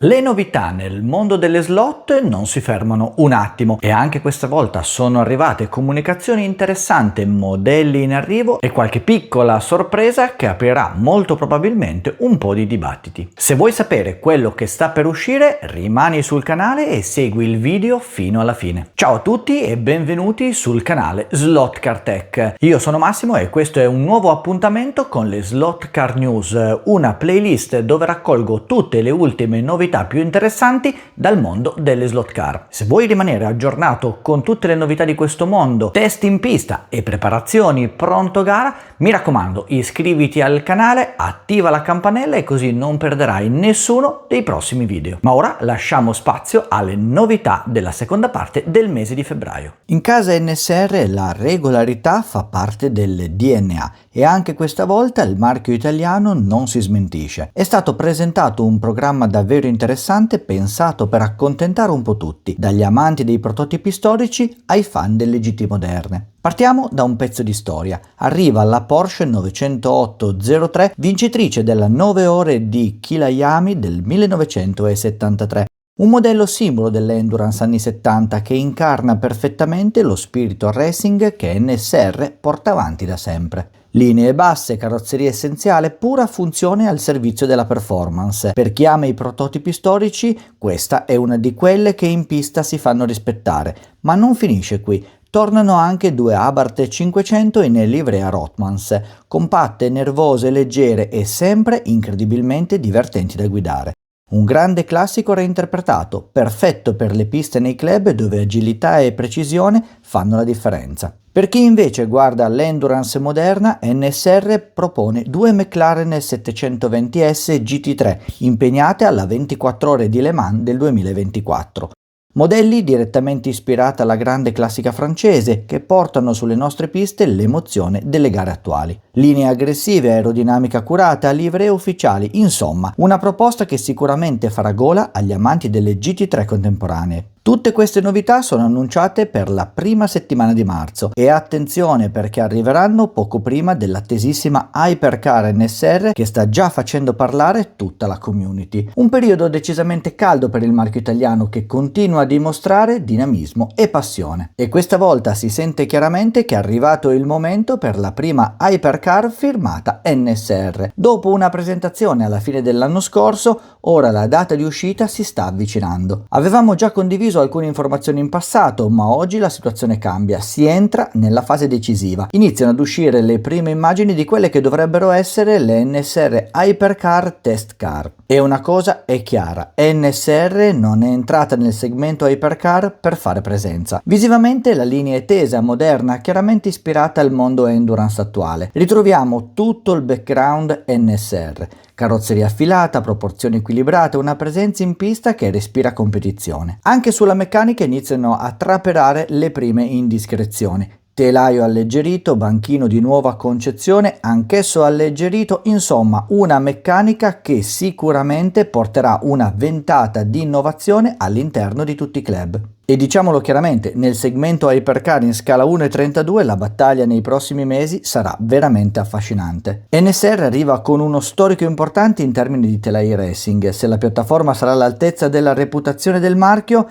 Le novità nel mondo delle slot non si fermano un attimo e anche questa volta sono arrivate comunicazioni interessanti, modelli in arrivo e qualche piccola sorpresa che aprirà molto probabilmente un po' di dibattiti. Se vuoi sapere quello che sta per uscire, rimani sul canale e segui il video fino alla fine. Ciao a tutti e benvenuti sul canale Slot Car Tech. Io sono Massimo e questo è un nuovo appuntamento con le Slot Car News, una playlist dove raccolgo tutte le ultime novità più interessanti dal mondo delle slot car. Se vuoi rimanere aggiornato con tutte le novità di questo mondo, test in pista e preparazioni pronto gara, mi raccomando, iscriviti al canale, attiva la campanella e così non perderai nessuno dei prossimi video. Ma ora lasciamo spazio alle novità della seconda parte del mese di febbraio. In casa NSR la regolarità fa parte del DNA e anche questa volta il marchio italiano non si smentisce. È stato presentato un programma davvero interessante pensato per accontentare un po' tutti, dagli amanti dei prototipi storici ai fan delle GT moderne. Partiamo da un pezzo di storia. Arriva la Porsche 908-03, vincitrice della 9 ore di Kyalami del 1973. Un modello simbolo dell'endurance anni 70 che incarna perfettamente lo spirito racing che NSR porta avanti da sempre. Linee basse, carrozzeria essenziale, pura funzione al servizio della performance. Per chi ama i prototipi storici, questa è una di quelle che in pista si fanno rispettare. Ma non finisce qui. Tornano anche due Abarth 500 in livrea Rothmans, compatte, nervose, leggere e sempre incredibilmente divertenti da guidare. Un grande classico reinterpretato, perfetto per le piste nei club dove agilità e precisione fanno la differenza. Per chi invece guarda l'endurance moderna, NSR propone due McLaren 720S GT3 impegnate alla 24 ore di Le Mans del 2024. Modelli direttamente ispirati alla grande classica francese che portano sulle nostre piste l'emozione delle gare attuali. Linee aggressive, aerodinamica curata, livree ufficiali, insomma, una proposta che sicuramente farà gola agli amanti delle GT3 contemporanee. Tutte queste novità sono annunciate per la prima settimana di marzo e attenzione perché arriveranno poco prima dell'attesissima Hypercar NSR che sta già facendo parlare tutta la community. Un periodo decisamente caldo per il marchio italiano che continua a dimostrare dinamismo e passione. E questa volta si sente chiaramente che è arrivato il momento per la prima Hypercar firmata NSR. Dopo una presentazione alla fine dell'anno scorso, ora la data di uscita si sta avvicinando. Avevamo già condiviso alcune informazioni in passato, ma oggi la situazione cambia, si entra nella fase decisiva. Iniziano ad uscire le prime immagini di quelle che dovrebbero essere le NSR Hypercar Test Car. E una cosa è chiara, NSR non è entrata nel segmento Hypercar per fare presenza. Visivamente la linea è tesa, moderna, chiaramente ispirata al mondo endurance attuale. Ritroviamo tutto il background NSR. Carrozzeria affilata, proporzioni equilibrate, una presenza in pista che respira competizione. Anche sulla meccanica iniziano a trapelare le prime indiscrezioni. Telaio alleggerito, banchino di nuova concezione, anch'esso alleggerito, insomma una meccanica che sicuramente porterà una ventata di innovazione all'interno di tutti i club. E diciamolo chiaramente, nel segmento Hypercar in scala 1.32 la battaglia nei prossimi mesi sarà veramente affascinante. NSR arriva con uno storico importante in termini di telai racing. Se la piattaforma sarà all'altezza della reputazione del marchio,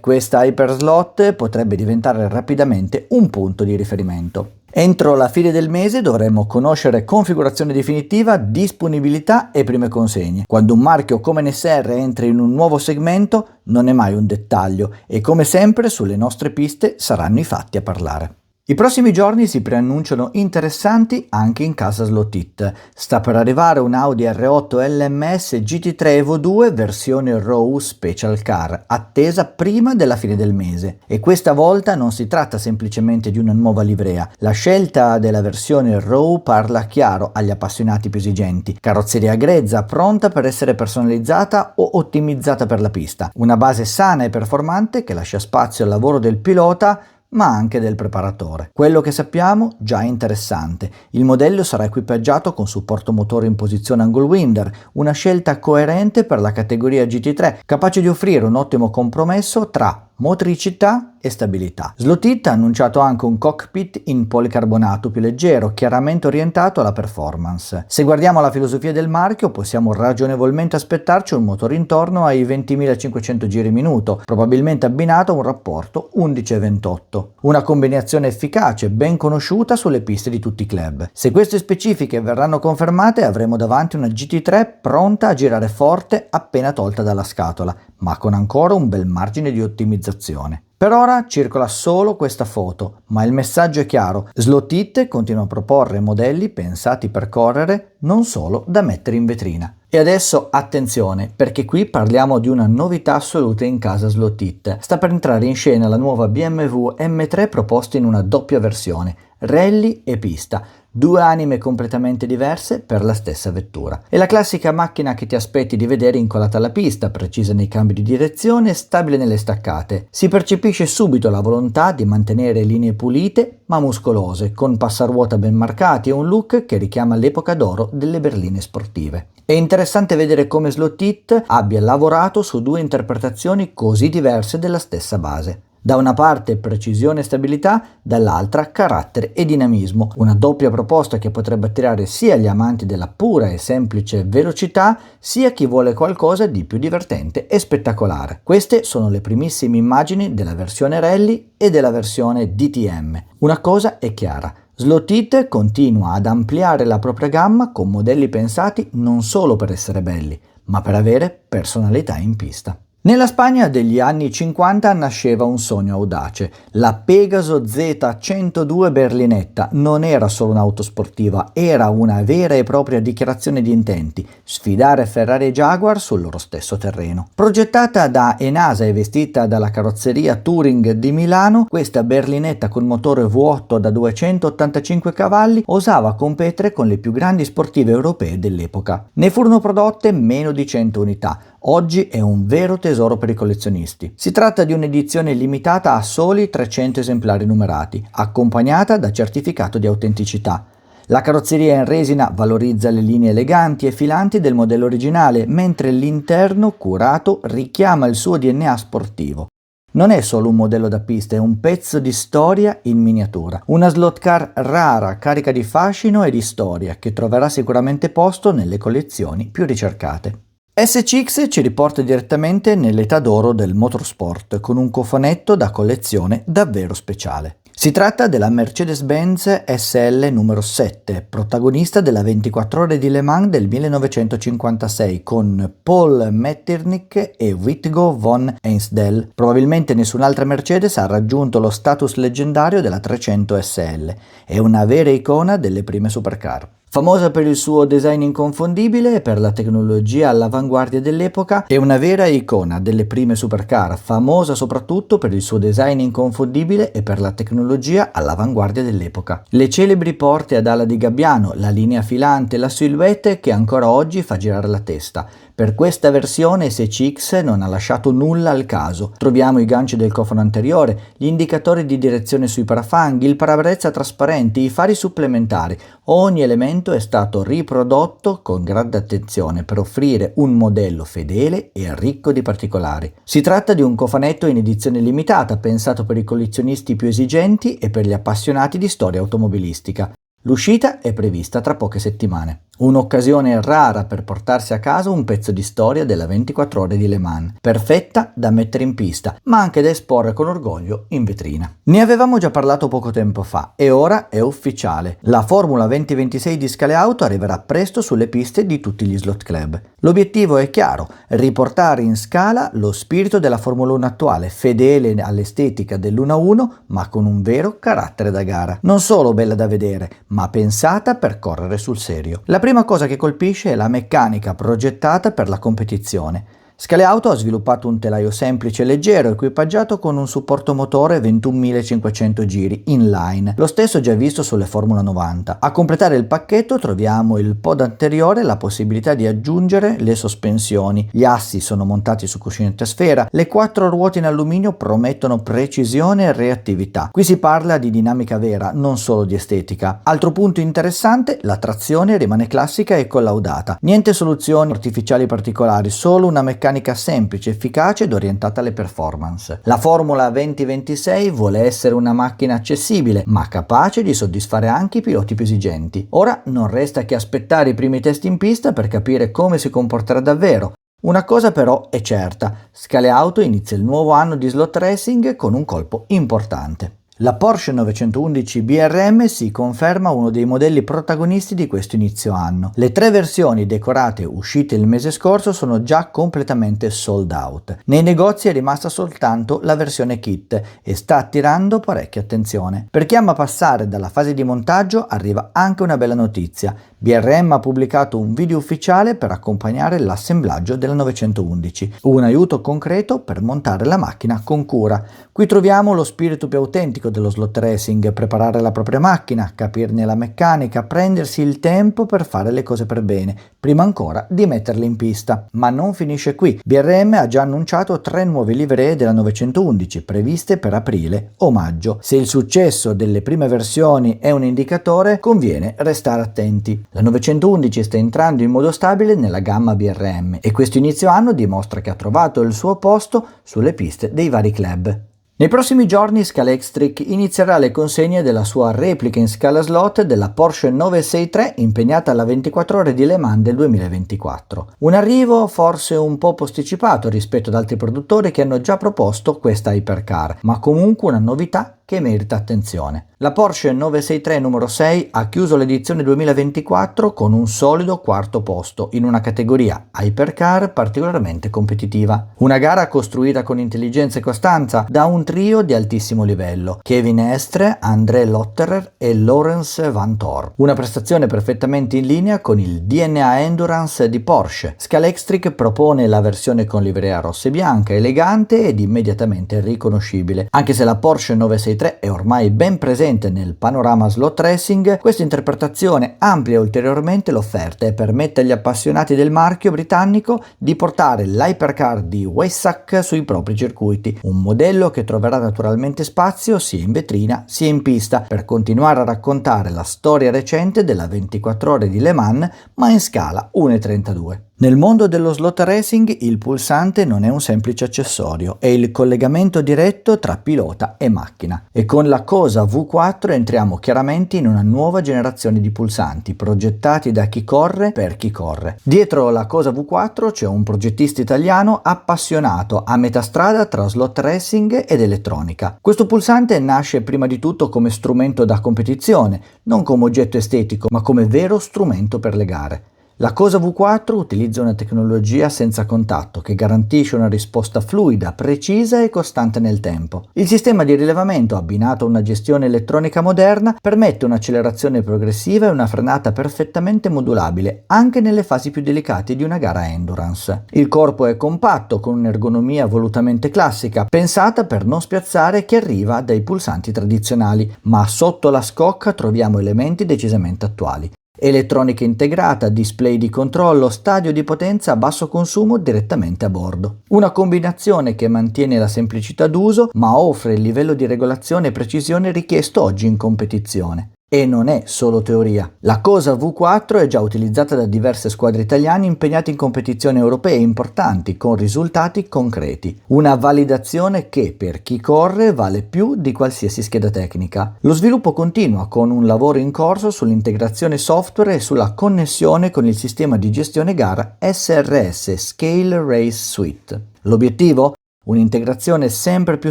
questa Hyperslot potrebbe diventare rapidamente un punto di riferimento. Entro la fine del mese dovremo conoscere configurazione definitiva, disponibilità e prime consegne. Quando un marchio come NSR entra in un nuovo segmento non è mai un dettaglio e come sempre sulle nostre piste saranno i fatti a parlare. I prossimi giorni si preannunciano interessanti anche in casa Slot It. Sta per arrivare un Audi R8 LMS GT3 Evo 2 versione Raw Special Car, attesa prima della fine del mese. E questa volta non si tratta semplicemente di una nuova livrea. La scelta della versione Raw parla chiaro agli appassionati più esigenti. Carrozzeria grezza, pronta per essere personalizzata o ottimizzata per la pista. Una base sana e performante che lascia spazio al lavoro del pilota ma anche del preparatore. Quello che sappiamo già è interessante. Il modello sarà equipaggiato con supporto motore in posizione angle-winder, una scelta coerente per la categoria GT3, capace di offrire un ottimo compromesso tra motricità e stabilità. Slotite ha annunciato anche un cockpit in policarbonato più leggero, chiaramente orientato alla performance. Se guardiamo la filosofia del marchio, possiamo ragionevolmente aspettarci un motore intorno ai 20.500 giri minuto, probabilmente abbinato a un rapporto 11-28. Una combinazione efficace, ben conosciuta sulle piste di tutti i club. Se queste specifiche verranno confermate, avremo davanti una GT3 pronta a girare forte appena tolta dalla scatola, ma con ancora un bel margine di ottimizzazione. Per ora circola solo questa foto, ma il messaggio è chiaro: Slotite continua a proporre modelli pensati per correre, non solo da mettere in vetrina. E adesso attenzione, perché qui parliamo di una novità assoluta in casa Slotite. Sta per entrare in scena la nuova BMW M3 proposta in una doppia versione, rally e pista. Due anime completamente diverse per la stessa vettura. È la classica macchina che ti aspetti di vedere incollata alla pista, precisa nei cambi di direzione e stabile nelle staccate. Si percepisce subito la volontà di mantenere linee pulite ma muscolose, con passaruota ben marcati e un look che richiama l'epoca d'oro delle berline sportive. È interessante vedere come Slotite abbia lavorato su due interpretazioni così diverse della stessa base. Da una parte precisione e stabilità, dall'altra carattere e dinamismo, una doppia proposta che potrebbe attirare sia gli amanti della pura e semplice velocità, sia chi vuole qualcosa di più divertente e spettacolare. Queste sono le primissime immagini della versione Rally e della versione DTM. Una cosa è chiara: Slotite continua ad ampliare la propria gamma con modelli pensati non solo per essere belli, ma per avere personalità in pista. Nella Spagna degli anni 50 nasceva un sogno audace. La Pegaso Z102 berlinetta non era solo un'auto sportiva, era una vera e propria dichiarazione di intenti: sfidare Ferrari e Jaguar sul loro stesso terreno. Progettata da Enasa e vestita dalla carrozzeria Touring di Milano, questa berlinetta con motore V8 da 285 cavalli osava competere con le più grandi sportive europee dell'epoca. Ne furono prodotte meno di 100 unità. Oggi è un vero tesoro per i collezionisti. Si tratta di un'edizione limitata a soli 300 esemplari numerati, accompagnata da certificato di autenticità. La carrozzeria in resina valorizza le linee eleganti e filanti del modello originale, mentre l'interno curato richiama il suo DNA sportivo. Non è solo un modello da pista, è un pezzo di storia in miniatura. Una slot car rara, carica di fascino e di storia, che troverà sicuramente posto nelle collezioni più ricercate. SCX ci riporta direttamente nell'età d'oro del motorsport, con un cofanetto da collezione davvero speciale. Si tratta della Mercedes-Benz SL numero 7, protagonista della 24 ore di Le Mans del 1956 con Paul Metternich e Witgo von Einsdel. Probabilmente nessun'altra Mercedes ha raggiunto lo status leggendario della 300 SL. È una vera icona delle prime supercar. Famosa per il suo design inconfondibile e per la tecnologia all'avanguardia dell'epoca, è una vera icona delle prime supercar, famosa soprattutto per il suo design inconfondibile e per la tecnologia all'avanguardia dell'epoca. Le celebri porte ad ala di gabbiano, la linea filante e la silhouette che ancora oggi fa girare la testa. Per questa versione SCX non ha lasciato nulla al caso. Troviamo i ganci del cofano anteriore, gli indicatori di direzione sui parafanghi, il parabrezza trasparente, i fari supplementari. Ogni elemento è stato riprodotto con grande attenzione per offrire un modello fedele e ricco di particolari. Si tratta di un cofanetto in edizione limitata, pensato per i collezionisti più esigenti e per gli appassionati di storia automobilistica. L'uscita è prevista tra poche settimane. Un'occasione rara per portarsi a casa un pezzo di storia della 24 ore di Le Mans, perfetta da mettere in pista, ma anche da esporre con orgoglio in vetrina. Ne avevamo già parlato poco tempo fa e ora è ufficiale. La Formula 2026 di Scale Auto arriverà presto sulle piste di tutti gli slot club. L'obiettivo è chiaro: riportare in scala lo spirito della Formula 1 attuale, fedele all'estetica dell'1-1, ma con un vero carattere da gara. Non solo bella da vedere, ma pensata per correre sul serio. La prima cosa che colpisce è la meccanica progettata per la competizione. Scale Auto ha sviluppato un telaio semplice e leggero, equipaggiato con un supporto motore 21.500 giri inline, lo stesso già visto sulle Formula 90. A completare il pacchetto troviamo il pod anteriore e la possibilità di aggiungere le sospensioni. Gli assi sono montati su cuscinetto a sfera, le 4 ruote in alluminio promettono precisione e reattività. Qui si parla di dinamica vera, non solo di estetica. Altro punto interessante: la trazione rimane classica e collaudata. Niente soluzioni artificiali particolari, solo una meccanica meccanica semplice, efficace ed orientata alle performance. La Formula 2026 vuole essere una macchina accessibile, ma capace di soddisfare anche i piloti più esigenti. Ora non resta che aspettare i primi test in pista per capire come si comporterà davvero. Una cosa però è certa, Scale Auto inizia il nuovo anno di slot racing con un colpo importante. La Porsche 911 BRM si conferma uno dei modelli protagonisti di questo inizio anno. Le 3 versioni decorate uscite il mese scorso sono già completamente sold out. Nei negozi è rimasta soltanto la versione kit e sta attirando parecchia attenzione. Per chi ama passare dalla fase di montaggio arriva anche una bella notizia. BRM ha pubblicato un video ufficiale per accompagnare l'assemblaggio della 911, un aiuto concreto per montare la macchina con cura. Qui troviamo lo spirito più autentico dello slot racing: preparare la propria macchina, capirne la meccanica, prendersi il tempo per fare le cose per bene, prima ancora di metterle in pista. Ma non finisce qui. BRM ha già annunciato 3 nuove livree della 911 previste per aprile o maggio. Se il successo delle prime versioni è un indicatore, conviene restare attenti. La 911 sta entrando in modo stabile nella gamma BRM e questo inizio anno dimostra che ha trovato il suo posto sulle piste dei vari club. Nei prossimi giorni Scalextric inizierà le consegne della sua replica in scala slot della Porsche 963 impegnata alla 24 ore di Le Mans del 2024. Un arrivo forse un po' posticipato rispetto ad altri produttori che hanno già proposto questa hypercar, ma comunque una novità che merita attenzione. La Porsche 963 numero 6 ha chiuso l'edizione 2024 con un solido quarto posto in una categoria hypercar particolarmente competitiva. Una gara costruita con intelligenza e costanza da un trio di altissimo livello: Kevin Estre, André Lotterer e Laurens Vanthoor. Una prestazione perfettamente in linea con il DNA Endurance di Porsche. Scalextric propone la versione con livrea rossa e bianca, elegante ed immediatamente riconoscibile. Anche se la Porsche 963 è ormai ben presente nel panorama slot racing, questa interpretazione amplia ulteriormente l'offerta e permette agli appassionati del marchio britannico di portare l'hypercar di Weissach sui propri circuiti, un modello che troverà naturalmente spazio sia in vetrina sia in pista per continuare a raccontare la storia recente della 24 ore di Le Mans, ma in scala 1:32. Nel mondo dello slot racing il pulsante non è un semplice accessorio, è il collegamento diretto tra pilota e macchina. E con la Cosa V4 entriamo chiaramente in una nuova generazione di pulsanti, progettati da chi corre per chi corre. Dietro la Cosa V4 c'è un progettista italiano appassionato, a metà strada tra slot racing ed elettronica. Questo pulsante nasce prima di tutto come strumento da competizione, non come oggetto estetico, ma come vero strumento per le gare. La Cosa V4 utilizza una tecnologia senza contatto che garantisce una risposta fluida, precisa e costante nel tempo. Il sistema di rilevamento, abbinato a una gestione elettronica moderna, permette un'accelerazione progressiva e una frenata perfettamente modulabile, anche nelle fasi più delicate di una gara endurance. Il corpo è compatto, con un'ergonomia volutamente classica, pensata per non spiazzare chi arriva dai pulsanti tradizionali, ma sotto la scocca troviamo elementi decisamente attuali. Elettronica integrata, display di controllo, stadio di potenza a basso consumo direttamente a bordo. Una combinazione che mantiene la semplicità d'uso ma offre il livello di regolazione e precisione richiesto oggi in competizione. E non è solo teoria. La Cosa V4 è già utilizzata da diverse squadre italiane impegnate in competizioni europee importanti con risultati concreti. Una validazione che per chi corre vale più di qualsiasi scheda tecnica. Lo sviluppo continua con un lavoro in corso sull'integrazione software e sulla connessione con il sistema di gestione gara SRS Scale Race Suite. L'obiettivo? Un'integrazione sempre più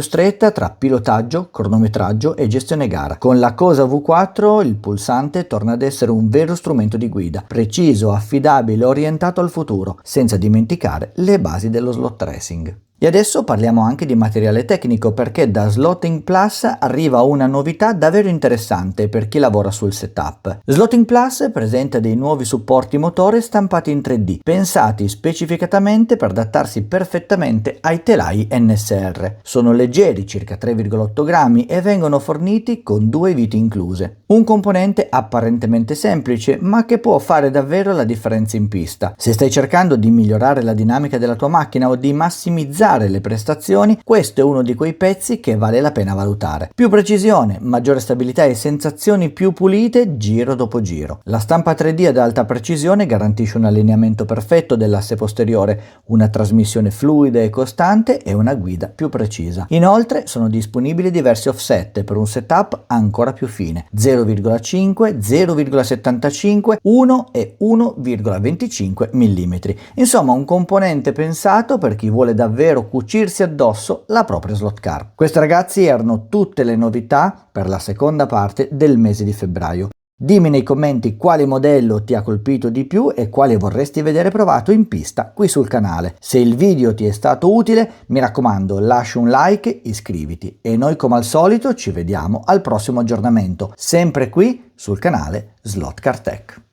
stretta tra pilotaggio, cronometraggio e gestione gara. Con la Cosa V4 il pulsante torna ad essere un vero strumento di guida, preciso, affidabile, orientato al futuro, senza dimenticare le basi dello slot racing. E adesso parliamo anche di materiale tecnico, perché da Slotting Plus arriva una novità davvero interessante per chi lavora sul setup. Slotting Plus presenta dei nuovi supporti motore stampati in 3D, pensati specificatamente per adattarsi perfettamente ai telai NSR. Sono leggeri, circa 3,8 grammi, e vengono forniti con 2 viti incluse. Un componente apparentemente semplice, ma che può fare davvero la differenza in pista. Se stai cercando di migliorare la dinamica della tua macchina o di massimizzare ottimizzare le prestazioni, questo è uno di quei pezzi che vale la pena valutare. Più precisione, maggiore stabilità e sensazioni più pulite giro dopo giro. La stampa 3D ad alta precisione garantisce un allineamento perfetto dell'asse posteriore, una trasmissione fluida e costante e una guida più precisa. Inoltre sono disponibili diversi offset per un setup ancora più fine: 0,5, 0,75, 1 e 1,25 mm. Insomma, un componente pensato per chi vuole davvero cucirsi addosso la propria slot car. Queste, ragazzi, erano tutte le novità per la seconda parte del mese di febbraio. Dimmi nei commenti quale modello ti ha colpito di più e quale vorresti vedere provato in pista qui sul canale. Se il video ti è stato utile, mi raccomando, lascia un like, iscriviti e noi come al solito ci vediamo al prossimo aggiornamento, sempre qui sul canale Slot Car Tech.